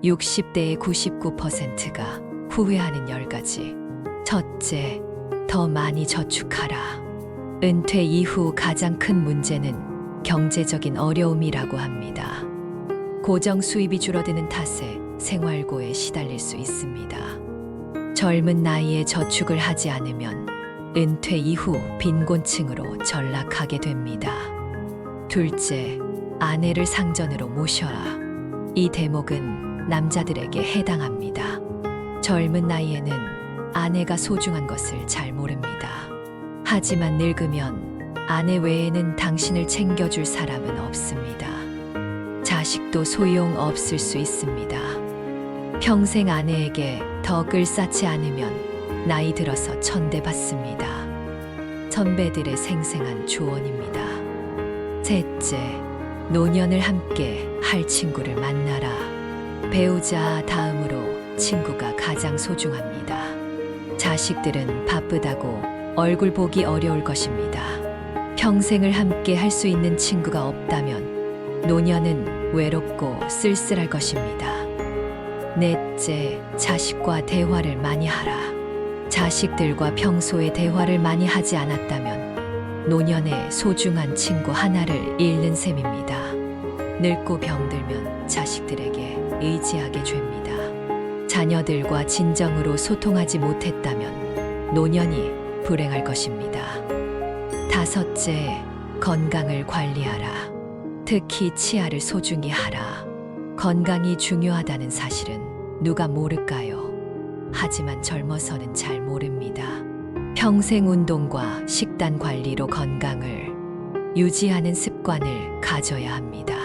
60대의 99%가 후회하는 10가지. 첫째, 더 많이 저축하라. 은퇴 이후 가장 큰 문제는 경제적인 어려움이라고 합니다. 고정 수입이 줄어드는 탓에 생활고에 시달릴 수 있습니다. 젊은 나이에 저축을 하지 않으면 은퇴 이후 빈곤층으로 전락하게 됩니다. 둘째, 아내를 상전으로 모셔라. 이 대목은 남자들에게 해당합니다. 젊은 나이에는 아내가 소중한 것을 잘 모릅니다. 하지만 늙으면 아내 외에는 당신을 챙겨줄 사람은 없습니다. 자식도 소용없을 수 있습니다. 평생 아내에게 덕을 쌓지 않으면 나이 들어서 천대받습니다. 선배들의 생생한 조언입니다. 셋째, 노년을 함께 할 친구를 만나라. 배우자 다음으로 친구가 가장 소중합니다. 자식들은 바쁘다고 얼굴 보기 어려울 것입니다. 평생을 함께 할 수 있는 친구가 없다면 노년은 외롭고 쓸쓸할 것입니다. 넷째, 자식과 대화를 많이 하라. 자식들과 평소에 대화를 많이 하지 않았다면 노년에 소중한 친구 하나를 잃는 셈입니다. 늙고 병들면 자식들에게 의지하게 됩니다. 자녀들과 진정으로 소통하지 못했다면 노년이 불행할 것입니다. 다섯째, 건강을 관리하라. 특히 치아를 소중히 하라. 건강이 중요하다는 사실은 누가 모를까요? 하지만 젊어서는 잘 모릅니다. 평생 운동과 식단 관리로 건강을 유지하는 습관을 가져야 합니다.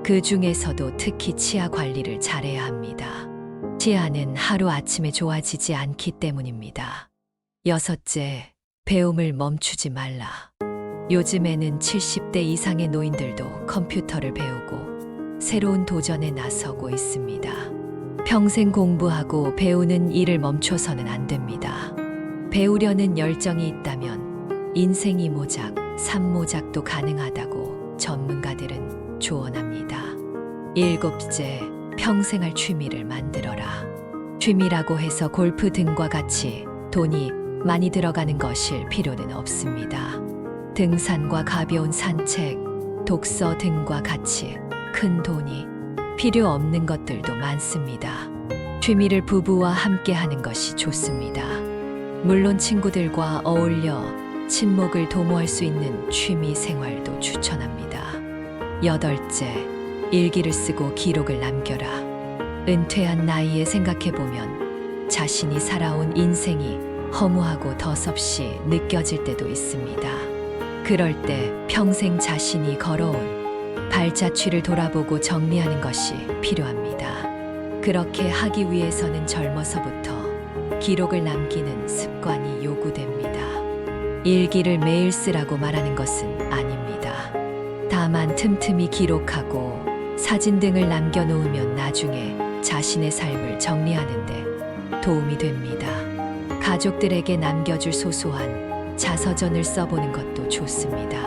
그 중에서도 특히 치아 관리를 잘해야 합니다. 치아는 하루아침에 좋아지지 않기 때문입니다. 여섯째, 배움을 멈추지 말라. 요즘에는 70대 이상의 노인들도 컴퓨터를 배우고 새로운 도전에 나서고 있습니다. 평생 공부하고 배우는 일을 멈춰서는 안 됩니다. 배우려는 열정이 있다면 인생 2모작, 3모작도 가능하다고 전문가들은 조언합니다. 일곱째, 평생 할 취미를 만들어라. 취미라고 해서 골프 등과 같이 돈이 많이 들어가는 것일 필요는 없습니다. 등산과 가벼운 산책, 독서 등과 같이 큰 돈이 필요 없는 것들도 많습니다. 취미를 부부와 함께 하는 것이 좋습니다. 물론 친구들과 어울려 친목을 도모할 수 있는 취미 생활도 추천합니다. 여덟째, 일기를 쓰고 기록을 남겨라. 은퇴한 나이에 생각해보면 자신이 살아온 인생이 허무하고 덧없이 느껴질 때도 있습니다. 그럴 때 평생 자신이 걸어온 발자취를 돌아보고 정리하는 것이 필요합니다. 그렇게 하기 위해서는 젊어서부터 기록을 남기는 습관이 요구됩니다. 일기를 매일 쓰라고 말하는 것은 아닙니다. 다만 틈틈이 기록하고 사진 등을 남겨놓으면 나중에 자신의 삶을 정리하는 데 도움이 됩니다. 가족들에게 남겨줄 소소한 자서전을 써보는 것도 좋습니다.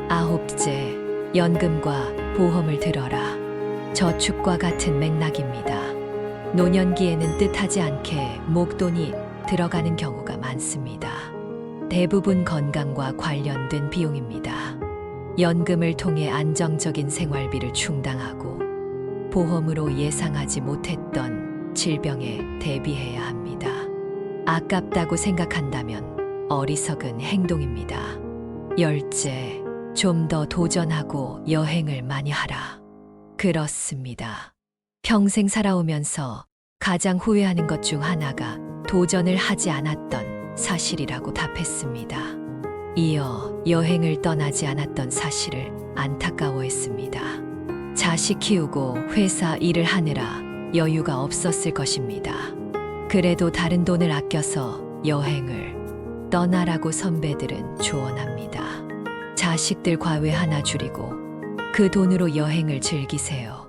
아홉째, 연금과 보험을 들어라. 저축과 같은 맥락입니다. 노년기에는 뜻하지 않게 목돈이 들어가는 경우가 많습니다. 대부분 건강과 관련된 비용입니다. 연금을 통해 안정적인 생활비를 충당하고 보험으로 예상하지 못했던 질병에 대비해야 합니다. 아깝다고 생각한다면 어리석은 행동입니다. 열째, 좀 더 도전하고 여행을 많이 하라. 그렇습니다. 평생 살아오면서 가장 후회하는 것 중 하나가 도전을 하지 않았던 사실이라고 답했습니다. 이어 여행을 떠나지 않았던 사실을 안타까워했습니다. 자식 키우고 회사 일을 하느라 여유가 없었을 것입니다. 그래도 다른 돈을 아껴서 여행을 떠나라고 선배들은 조언합니다. 자식들 과외 하나 줄이고 그 돈으로 여행을 즐기세요.